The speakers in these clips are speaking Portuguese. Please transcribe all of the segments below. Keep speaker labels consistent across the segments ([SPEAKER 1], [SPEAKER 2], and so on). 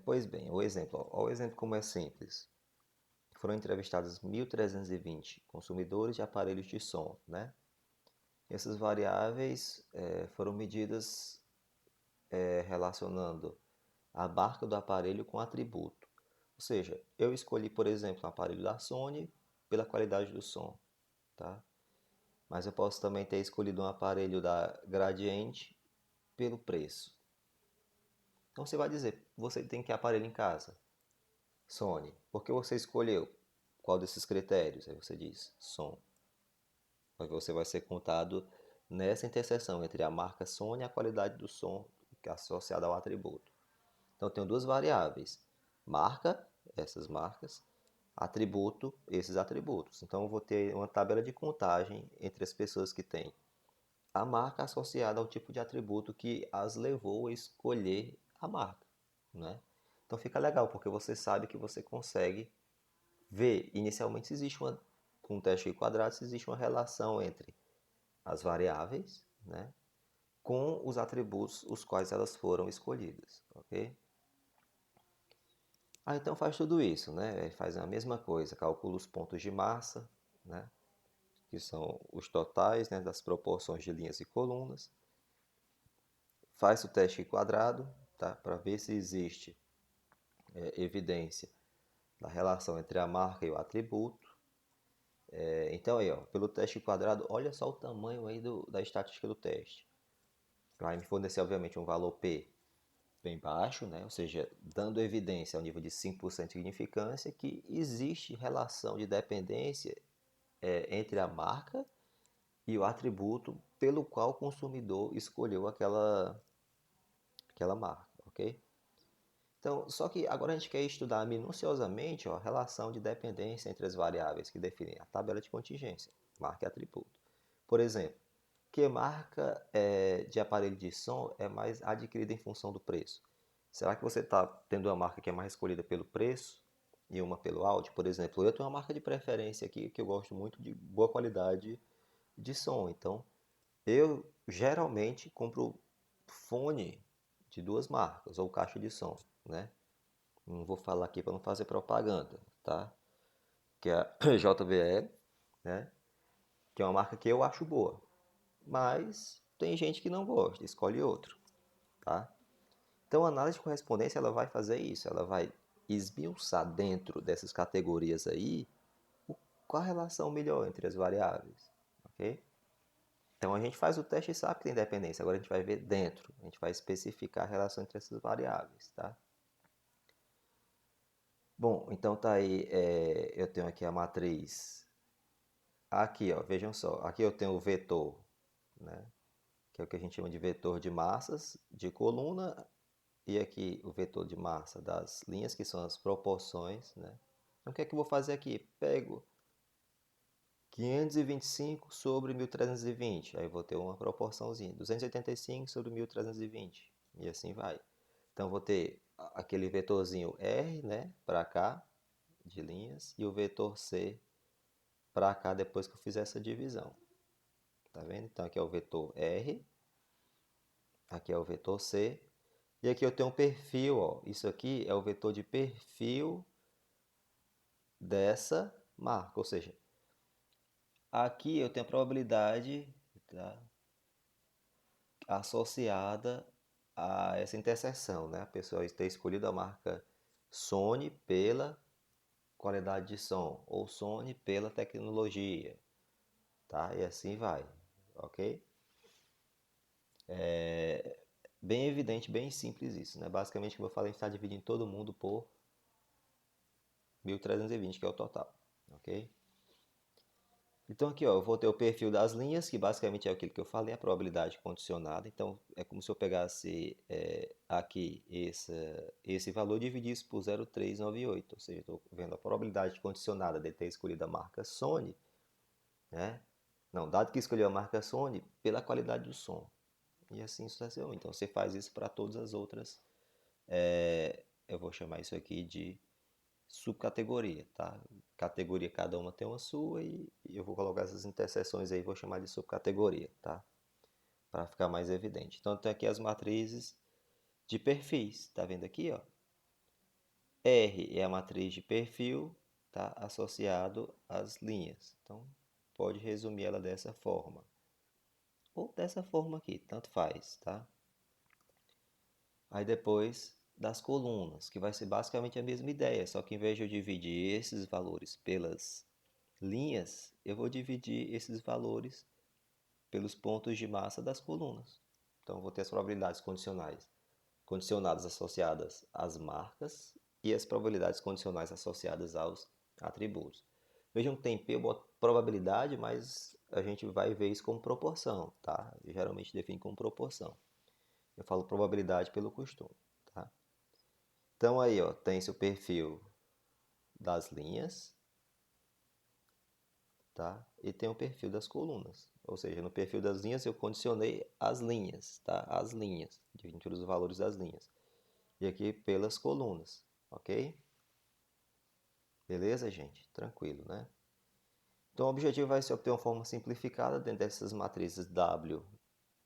[SPEAKER 1] Pois bem, o exemplo, ó, o exemplo como é simples. Foram entrevistados 1.320 consumidores de aparelhos de som, né? Essas variáveis foram medidas relacionando a marca do aparelho com atributo. Ou seja, eu escolhi, por exemplo, um aparelho da Sony pela qualidade do som, tá? Mas eu posso também ter escolhido um aparelho da Gradiente pelo preço. Então você vai dizer, você tem que aparelho em casa? Sony. Por que você escolheu? Qual desses critérios? Aí você diz, som. Aí você vai ser contado nessa interseção entre a marca Sony e a qualidade do som que é associada ao atributo. Então eu tenho duas variáveis: marca, essas marcas, atributo, esses atributos. Então eu vou ter uma tabela de contagem entre as pessoas que têm a marca associada ao tipo de atributo que as levou a escolher a marca, né? Então fica legal porque você sabe que você consegue ver inicialmente se existe com um teste quadrado, se existe uma relação entre as variáveis, né, com os atributos os quais elas foram escolhidas, ok? Então faz tudo isso, né? Faz a mesma coisa, calcula os pontos de massa, né, que são os totais, né, das proporções de linhas e colunas, faz o teste quadrado, tá, para ver se existe evidência da relação entre a marca e o atributo. Então aí, ó, pelo teste quadrado, olha só o tamanho aí da estatística do teste. Vai me fornecer, obviamente, um valor P bem baixo, né? Ou seja, dando evidência ao nível de 5% de significância que existe relação de dependência entre a marca e o atributo pelo qual o consumidor escolheu aquela marca, ok? Então, só que agora a gente quer estudar minuciosamente, ó, a relação de dependência entre as variáveis que definem a tabela de contingência, marca e atributo. Por exemplo, que marca de aparelho de som é mais adquirida em função do preço? Será que você está tendo uma marca que é mais escolhida pelo preço e uma pelo áudio? Por exemplo, eu tenho uma marca de preferência aqui que eu gosto muito de boa qualidade de som. Então, eu geralmente compro fone de duas marcas ou caixa de som, né? Não vou falar aqui para não fazer propaganda, tá? Que é a JBL, né? Que é uma marca que eu acho boa. Mas tem gente que não gosta, escolhe outro, tá? Então a análise de correspondência ela vai fazer isso, ela vai esmiuçar dentro dessas categorias aí qual a relação melhor entre as variáveis, ok? Então a gente faz o teste e sabe que tem dependência, agora a gente vai ver dentro, a gente vai especificar a relação entre essas variáveis, tá? Bom, então tá aí, eu tenho aqui a matriz, aqui ó, vejam só, aqui eu tenho o vetor, né? Que é o que a gente chama de vetor de massas de coluna, e aqui o vetor de massa das linhas, que são as proporções, né? Então o que é que eu vou fazer aqui? Pego 525 sobre 1320, aí eu vou ter uma proporçãozinha, 285 sobre 1320, e assim vai. Então eu vou ter aquele vetorzinho R, né, para cá, de linhas, e o vetor C para cá depois que eu fizer essa divisão. Tá vendo? Então aqui é o vetor R, aqui é o vetor C, e aqui eu tenho um perfil, ó. Isso aqui é o vetor de perfil dessa marca, ou seja, aqui eu tenho a probabilidade, tá, associada a essa interseção, né? A pessoa ter escolhido a marca Sony pela qualidade de som ou Sony pela tecnologia, tá? E assim vai, ok? É bem evidente, bem simples isso, né? Basicamente, como eu falei, a gente está dividindo todo mundo por 1320, que é o total, ok? Então aqui ó, eu vou ter o perfil das linhas, que basicamente é aquilo que eu falei, a probabilidade condicionada. Então é como se eu pegasse aqui esse valor e dividisse por 0,398. Ou seja, estou vendo a probabilidade condicionada de ter escolhido a marca Sony, né? Não, dado que escolheu a marca Sony, pela qualidade do som. E assim sucessivamente. Então você faz isso para todas as outras. Eu vou chamar isso aqui de subcategoria, tá? Categoria, cada uma tem uma sua e eu vou colocar essas interseções aí, vou chamar de subcategoria, tá? Para ficar mais evidente. Então tem aqui as matrizes de perfis, tá vendo aqui, ó? R é a matriz de perfil, tá? Associado às linhas. Então, pode resumir ela dessa forma. Ou dessa forma aqui, tanto faz, tá? Aí depois das colunas, que vai ser basicamente a mesma ideia, só que em vez de eu dividir esses valores pelas linhas, eu vou dividir esses valores pelos pontos de massa das colunas. Então, eu vou ter as probabilidades condicionadas associadas às marcas e as probabilidades condicionais associadas aos atributos. Vejam que tem P, eu boto probabilidade, mas a gente vai ver isso como proporção, tá? Eu geralmente defino como proporção. Eu falo probabilidade pelo costume, tá? Então aí, ó, tem seu perfil das linhas, tá? E tem o perfil das colunas. Ou seja, no perfil das linhas eu condicionei as linhas, tá? As linhas, dividindo os valores das linhas. E aqui pelas colunas, ok? Beleza, gente? Tranquilo, né? Então o objetivo vai ser obter uma forma simplificada dentro dessas matrizes W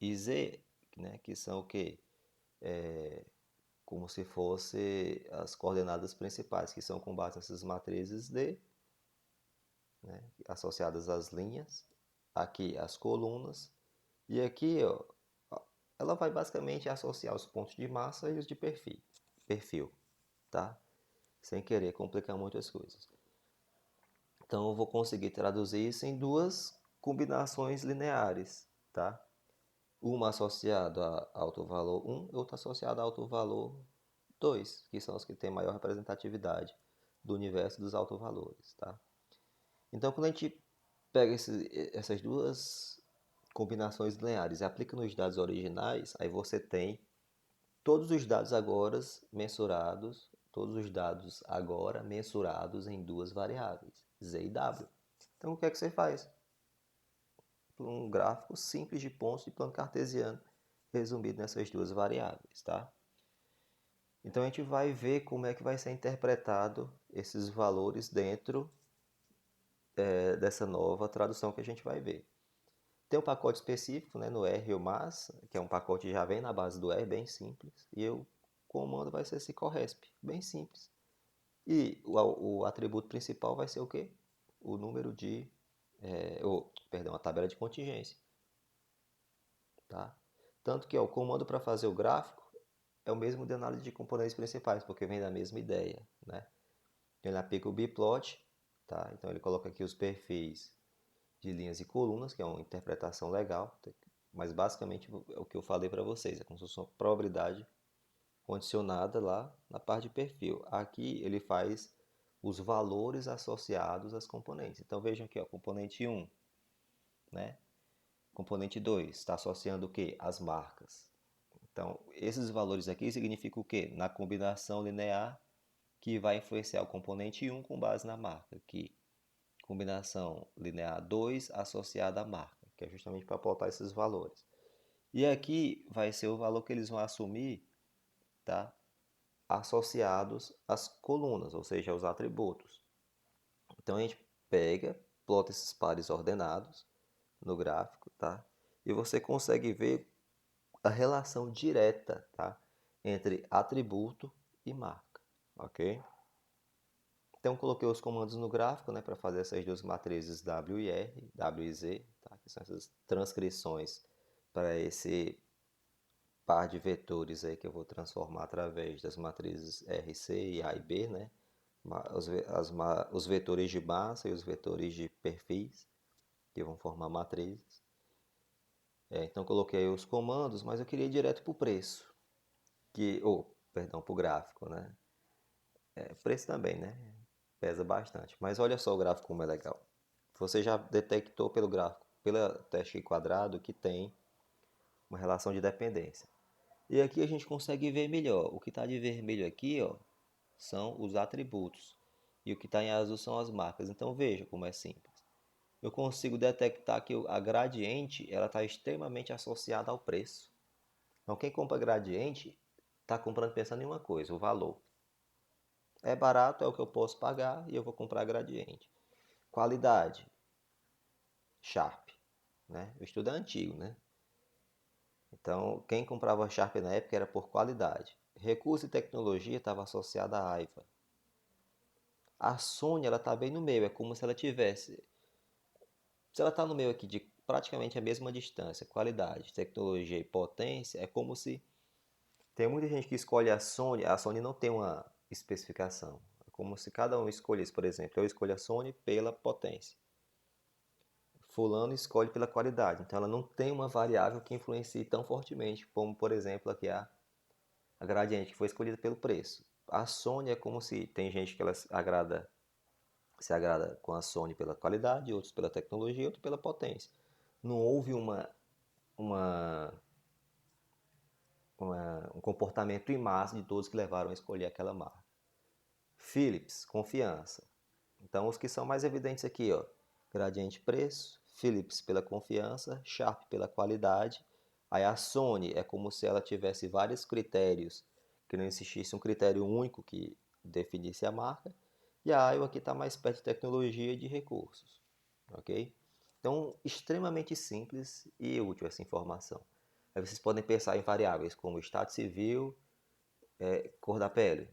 [SPEAKER 1] e Z, né? Que são o quê? Como se fosse as coordenadas principais, que são com base nessas matrizes D, né, associadas às linhas, aqui as colunas, e aqui ó, ela vai basicamente associar os pontos de massa e os de perfil, tá? Sem querer complicar muito as coisas. Então eu vou conseguir traduzir isso em duas combinações lineares, tá? Uma associada a alto valor 1 e outra associada a alto valor 2, que são os que têm maior representatividade do universo dos autovalores, tá? Então, quando a gente pega essas duas combinações lineares e aplica nos dados originais, aí você tem todos os dados agora mensurados, todos os dados agora mensurados em duas variáveis, z e w. Então, o que é que você faz? Um gráfico simples de pontos de plano cartesiano resumido nessas duas variáveis, tá? Então, a gente vai ver como é que vai ser interpretado esses valores dentro dessa nova tradução que a gente vai ver. Tem um pacote específico, né, no R ou mas, que é um pacote que já vem na base do R, bem simples, e o comando vai ser esse corresp, bem simples. E o atributo principal vai ser o quê? O número de, perdão, a tabela de contingência, tá? Tanto que ó, o comando para fazer o gráfico é o mesmo de análise de componentes principais, porque vem da mesma ideia, né? Ele aplica o biplot, tá? Então ele coloca aqui os perfis de linhas e colunas, que é uma interpretação legal, mas basicamente é o que eu falei para vocês, é como se fosse uma probabilidade condicionada lá na parte de perfil. Aqui ele faz os valores associados às componentes. Então vejam aqui, ó, componente 1, né? Componente 2 está associando o que? As marcas. Então, esses valores aqui significam o quê? Na combinação linear que vai influenciar o componente 1 com base na marca, que combinação linear 2 associada à marca, que é justamente para apontar esses valores. E aqui vai ser o valor que eles vão assumir, tá? Associados às colunas, ou seja, aos atributos. Então a gente pega, plota esses pares ordenados no gráfico, tá? E você consegue ver a relação direta, tá? Entre atributo e marca, ok? Então, coloquei os comandos no gráfico, né, para fazer essas duas matrizes W e R, W e Z, tá? Que são essas transcrições para esse par de vetores aí que eu vou transformar através das matrizes RC e A e B, né? Os vetores de massa e os vetores de perfis, que vão formar matrizes. Então, coloquei os comandos, mas eu queria ir direto para o preço, perdão, para o gráfico, né? Preço também, né? Pesa bastante. Mas olha só o gráfico como é legal. Você já detectou pelo gráfico, pelo teste quadrado, que tem uma relação de dependência. E aqui a gente consegue ver melhor. O que está de vermelho aqui, ó, são os atributos. E o que está em azul são as marcas. Então veja como é simples. Eu consigo detectar que a gradiente ela está extremamente associada ao preço. Então quem compra gradiente está comprando pensando em uma coisa, o valor. É barato, é o que eu posso pagar e eu vou comprar gradiente. Qualidade, Sharp, né? O estudo é antigo, né? Então, quem comprava Sharp na época era por qualidade. Recurso e tecnologia estava associado à AIVA. A Sony, ela está bem no meio, é como se ela tivesse... Se ela está no meio aqui de praticamente a mesma distância, qualidade, tecnologia e potência, é como se... Tem muita gente que escolhe a Sony não tem uma especificação. É como se cada um escolhesse, por exemplo, eu escolho a Sony pela potência. Fulano escolhe pela qualidade. Então ela não tem uma variável que influencie tão fortemente, como por exemplo aqui a Gradiente, que foi escolhida pelo preço. A Sony é como se tem gente que ela se agrada com a Sony pela qualidade, outros pela tecnologia, outros pela potência. Não houve uma, um comportamento em massa de todos que levaram a escolher aquela marca. Philips, confiança. Então os que são mais evidentes aqui, ó, Gradiente preço, Philips pela confiança, Sharp pela qualidade. Aí a Sony é como se ela tivesse vários critérios, que não existisse um critério único que definisse a marca. E a Aiwa aqui está mais perto de tecnologia e de recursos, ok? Então, extremamente simples e útil essa informação. Aí vocês podem pensar em variáveis como estado civil, cor da pele.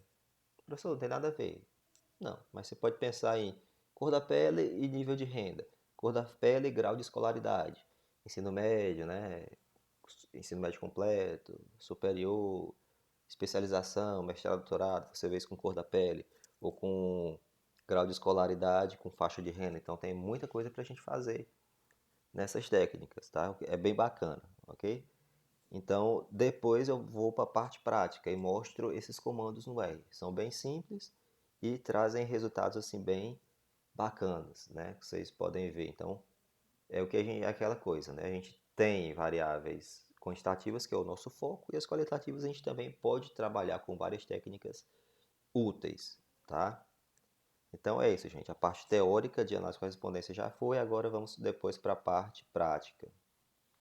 [SPEAKER 1] Professor, não tem nada a ver. Não, mas você pode pensar em cor da pele e nível de renda, cor da pele e grau de escolaridade, ensino médio, né? Ensino médio completo, superior, especialização, mestrado, doutorado, você vê isso com cor da pele, ou com grau de escolaridade, com faixa de renda. Então tem muita coisa para a gente fazer nessas técnicas, tá? É bem bacana, ok? Então depois eu vou para a parte prática e mostro esses comandos no R. São bem simples e trazem resultados assim bem bacanas, né? Que vocês podem ver. Então é o que a gente, é aquela coisa, né? A gente tem variáveis quantitativas, que é o nosso foco, e as qualitativas a gente também pode trabalhar com várias técnicas úteis, tá? Então é isso, gente. A parte teórica de análise de correspondência já foi, agora vamos depois para a parte prática.